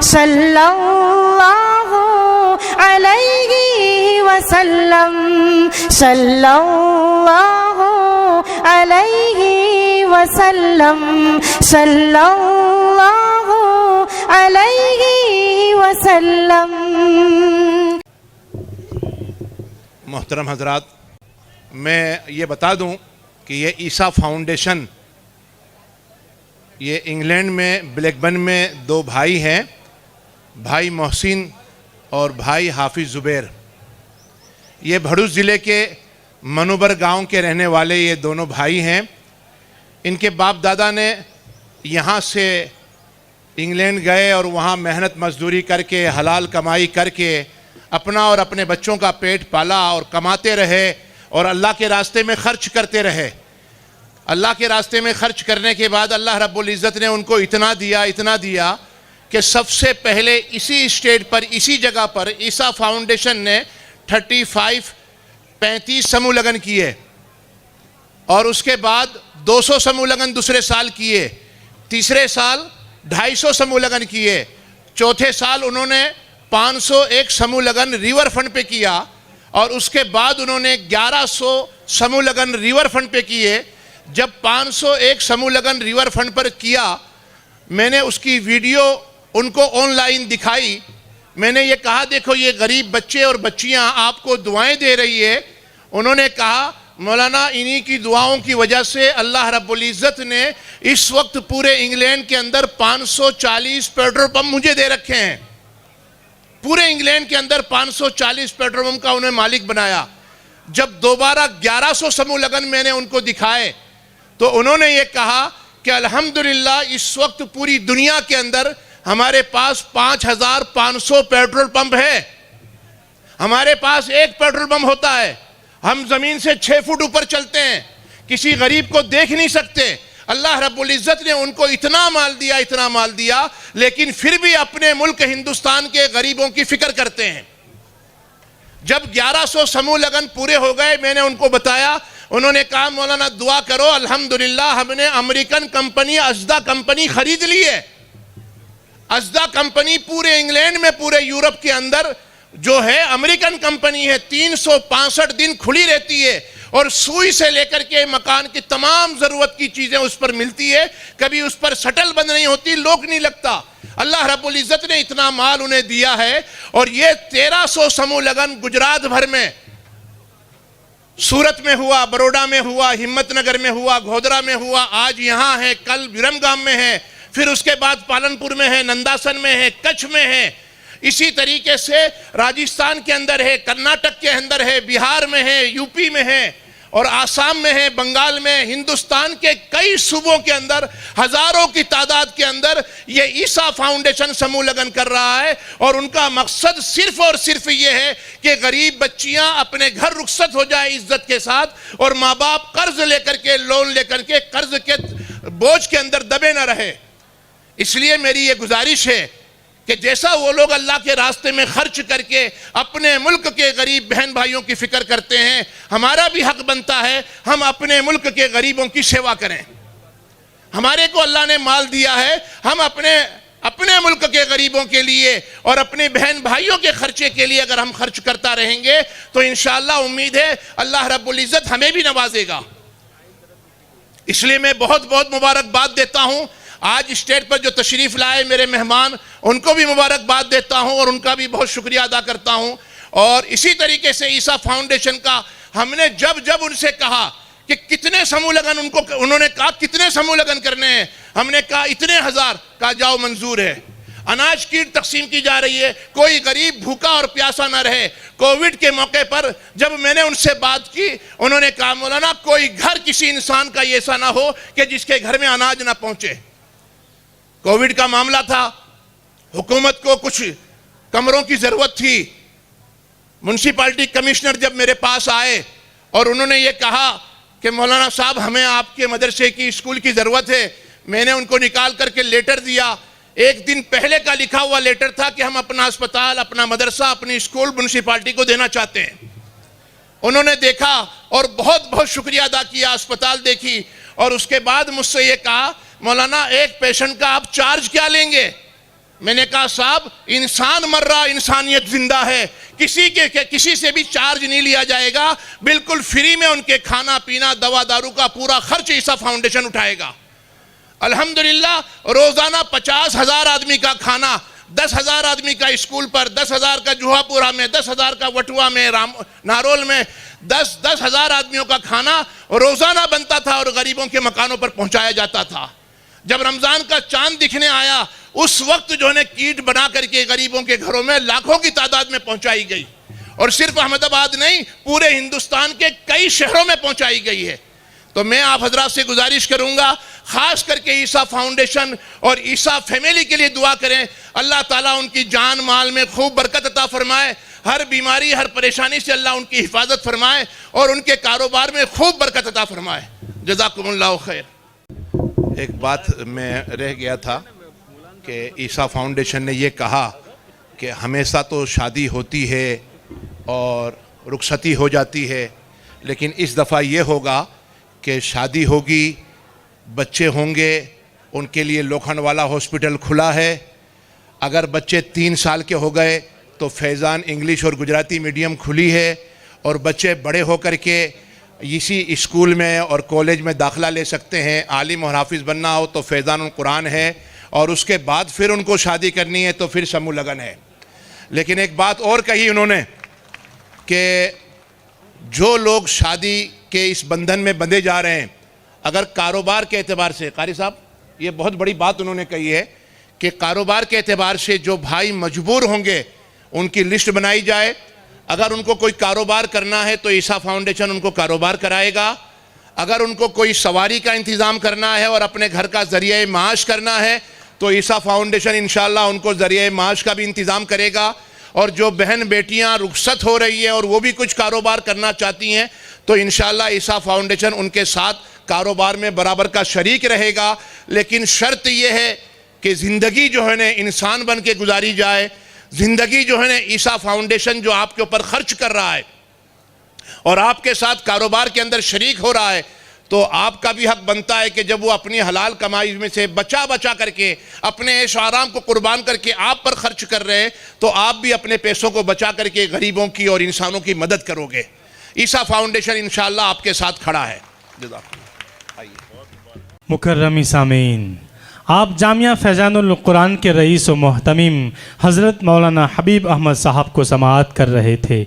सल्लल्लाहु अलैहि वसल्लम, सल्लल्लाहु अलैहि वसल्लम, सल्लल्लाहु अलैहि वसल्लम। मोहतरम हजरात, मैं ये बता दूं कि ये ईसा फाउंडेशन, ये इंग्लैंड में ब्लैकबर्न में दो भाई हैं, भाई मोहसिन और भाई हाफिज़ ज़ुबैर। ये भड़ूस ज़िले के मनोबर गांव के रहने वाले ये दोनों भाई हैं। इनके बाप दादा ने यहाँ से इंग्लैंड गए और वहाँ मेहनत मजदूरी करके हलाल कमाई करके अपना और अपने बच्चों का पेट पाला और कमाते रहे और अल्लाह के रास्ते में ख़र्च करते रहे। अल्लाह के रास्ते में ख़र्च करने के बाद अल्लाह रब्बुल इज़्ज़त ने उनको इतना दिया कि सबसे पहले इसी स्टेट पर, इसी जगह पर ईसा फाउंडेशन ने 35 समूह लगन किए और उसके बाद 200 समूह लगन दूसरे साल किए, तीसरे साल 250 समूह लगन किए, चौथे साल उन्होंने 501 समूह लगन रिवर फंड पे किया और उसके बाद उन्होंने 1100 समूह लगन रिवर फंड पे किए। जब 501 समूह लगन रिवर फंड पर किया, मैंने उसकी वीडियो उनको ऑनलाइन दिखाई। मैंने ये कहा, देखो ये गरीब बच्चे और बच्चियां आपको दुआएं दे रही है। उन्होंने कहा, मौलाना इन्हीं की दुआओं की वजह से अल्लाह रब्बुल इज़्ज़त ने इस वक्त पूरे इंग्लैंड के अंदर 540 पेट्रोल पंप मुझे दे रखे हैं। पूरे इंग्लैंड के अंदर 540 पेट्रोल पंप का उन्हें मालिक बनाया। जब दोबारा 1100 समूह लगन मैंने उनको दिखाए तो उन्होंने ये कहा कि अल्हम्दुलिल्लाह इस वक्त पूरी दुनिया के अंदर हमारे पास 5500 पेट्रोल पंप है। हमारे पास एक पेट्रोल पंप होता है, हम जमीन से 6 फुट ऊपर चलते हैं, किसी गरीब को देख नहीं सकते। अल्लाह रब्बुल इज़्ज़त ने उनको इतना माल दिया, लेकिन फिर भी अपने मुल्क हिंदुस्तान के गरीबों की फिक्र करते हैं। जब 1100 समूह लगन पूरे हो गए, मैंने उनको बताया, उन्होंने कहा मौलाना दुआ करो, अल्हम्दुलिल्लाह हमने अमेरिकन कंपनी अज़दा कंपनी खरीद ली है। अज़दा कंपनी पूरे इंग्लैंड में, पूरे यूरोप के अंदर जो है अमेरिकन कंपनी है, 365 दिन खुली रहती है और सुई से लेकर के मकान की तमाम ज़रूरत की चीज़ें उस पर मिलती है। कभी उस पर शटल बंद नहीं होती, लोग नहीं लगता। अल्लाह रब्बुल इज़्ज़त ने इतना माल उन्हें दिया है। और ये 1300 समूह लगन गुजरात भर में, सूरत में हुआ, बड़ौदा में हुआ, हिम्मतनगर में हुआ, गोधरा में हुआ, आज यहाँ है, कल विरमगाम में है, फिर उसके बाद पालनपुर में है, नंदासन में है, कच्छ में है। इसी तरीके से राजस्थान के अंदर है, कर्नाटक के अंदर है, बिहार में है, यूपी में है और आसाम में है, बंगाल में। हिंदुस्तान के कई सूबों के अंदर हजारों की तादाद के अंदर ये ईसा फाउंडेशन समूह लगन कर रहा है और उनका मकसद सिर्फ और सिर्फ ये है कि गरीब बच्चियां अपने घर रुखसत हो जाए इज्जत के साथ और माँ बाप कर्ज लेकर के, लोन लेकर के कर्ज के बोझ के अंदर दबे न रहे। इसलिए मेरी ये गुजारिश है कि जैसा वो लोग अल्लाह के रास्ते में खर्च करके अपने मुल्क के गरीब बहन भाइयों की फिक्र करते हैं, हमारा भी हक बनता है हम अपने मुल्क के गरीबों की सेवा करें। हमारे को अल्लाह ने माल दिया है, हम अपने मुल्क के गरीबों के लिए और अपने बहन भाइयों के खर्चे के लिए अगर हम खर्च करता रहेंगे तो इंशाअल्लाह उम्मीद है अल्लाह रब्बुल इज़्ज़त हमें भी नवाजेगा। इसलिए मैं बहुत बहुत मुबारकबाद देता हूँ। आज स्टेट पर जो तशरीफ़ लाए मेरे मेहमान, उनको भी मुबारकबाद देता हूं और उनका भी बहुत शुक्रिया अदा करता हूं। और इसी तरीके से ईसा फाउंडेशन का हमने जब उनसे कहा कि कितने समूह लगन, उन्होंने कहा कितने समूह लगन करने हैं, हमने कहा इतने हजार, कहा जाओ मंजूर है। अनाज कीट तकसीम की जा रही है, कोई गरीब भूखा और प्यासा ना रहे। कोविड के मौके पर जब मैंने उनसे बात की, उन्होंने कहा मौलाना कोई घर किसी इंसान का ऐसा ना हो कि जिसके घर में अनाज ना पहुंचे। कोविड का मामला था, हुकूमत को कुछ कमरों की ज़रूरत थी। म्युनिसिपैलिटी कमिश्नर जब मेरे पास आए और उन्होंने ये कहा कि मौलाना साहब हमें आपके मदरसे की स्कूल की ज़रूरत है, मैंने उनको निकाल करके लेटर दिया। एक दिन पहले का लिखा हुआ लेटर था कि हम अपना अस्पताल, अपना मदरसा, अपनी स्कूल म्युनिसिपैलिटी को देना चाहते हैं। उन्होंने देखा और बहुत बहुत शुक्रिया अदा किया, अस्पताल देखी और उसके बाद मुझसे ये कहा मौलाना एक पेशेंट का आप चार्ज क्या लेंगे? मैंने कहा साहब, इंसान मर रहा, इंसानियत जिंदा है, किसी से भी चार्ज नहीं लिया जाएगा, बिल्कुल फ्री में उनके खाना पीना दवा दारू का पूरा खर्च ईसा फाउंडेशन उठाएगा। अल्हम्दुलिल्लाह रोजाना 50,000 आदमी का खाना, 10,000 आदमी का स्कूल पर, 10,000 का जुहापुरा में, 10,000 का वटुआ में, नारोल में 10,000 आदमियों का खाना रोजाना बनता था और गरीबों के मकानों पर पहुंचाया जाता था। जब रमजान का चांद दिखने आया उस वक्त जो है कीट बना करके गरीबों के घरों में लाखों की तादाद में पहुंचाई गई, और सिर्फ अहमदाबाद नहीं पूरे हिंदुस्तान के कई शहरों में पहुंचाई गई है। तो मैं आप हजरात से गुजारिश करूंगा, खास करके ईसा फाउंडेशन और ईसा फैमिली के लिए दुआ करें, अल्लाह ताला उनकी जान माल में खूब बरकत अता फरमाए, हर बीमारी हर परेशानी से अल्लाह उनकी हिफाजत फरमाए और उनके कारोबार में खूब बरकत अता फरमाए। जज़ाकुमुल्लाहु खैर। एक बात में रह गया था कि ईसा फाउंडेशन ने ये कहा कि हमेशा तो शादी होती है और रुखसती हो जाती है, लेकिन इस दफ़ा ये होगा कि शादी होगी, बच्चे होंगे, उनके लिए लोखंडवाला हॉस्पिटल खुला है। अगर बच्चे 3 साल के हो गए तो फैज़ान इंग्लिश और गुजराती मीडियम खुली है, और बच्चे बड़े होकर के इसी स्कूल में और कॉलेज में दाखिला ले सकते हैं। आलिम और हाफिज़ बनना हो तो फैज़ान कुरान है, और उसके बाद फिर उनको शादी करनी है तो फिर समूह लगन है। लेकिन एक बात और कही उन्होंने कि जो लोग शादी के इस बंधन में बंधे जा रहे हैं, अगर कारोबार के एतबार से, कारी साहब ये बहुत बड़ी बात उन्होंने कही है कि कारोबार के एतबार से जो भाई मजबूर होंगे उनकी लिस्ट बनाई जाए। अगर उनको कोई कारोबार करना है तो ईसा फाउंडेशन उनको कारोबार कराएगा। अगर उनको कोई सवारी का इंतज़ाम करना है और अपने घर का ज़रिए माश करना है तो ईसा फाउंडेशन इंशाल्लाह उनको ज़रिए माश का भी इंतज़ाम करेगा। और जो बहन बेटियां रुखसत हो रही है और वो भी कुछ कारोबार करना चाहती हैं तो इंशाल्लाह ईसा फाउंडेशन उनके साथ कारोबार में बराबर का शरीक रहेगा। लेकिन शर्त यह है कि ज़िंदगी जो है ना इंसान बन के गुजारी जाए। ज़िंदगी जो है ना ईसा फाउंडेशन जो आपके ऊपर खर्च कर रहा है और आपके साथ कारोबार के अंदर शरीक हो रहा है, तो आपका भी हक बनता है कि जब वो अपनी हलाल कमाई में से बचा करके अपने ऐश आराम को कुर्बान करके आप पर खर्च कर रहे हैं, तो आप भी अपने पैसों को बचा करके गरीबों की और इंसानों की मदद करोगे। ईसा फाउंडेशन इंशाअल्लाह आपके साथ खड़ा है। मुकर्रमी सामीन, आप जामिया फैज़ानुल कुरान के रईस व मोहतमीम हज़रत मौलाना हबीब अहमद साहब को समाअत कर रहे थे।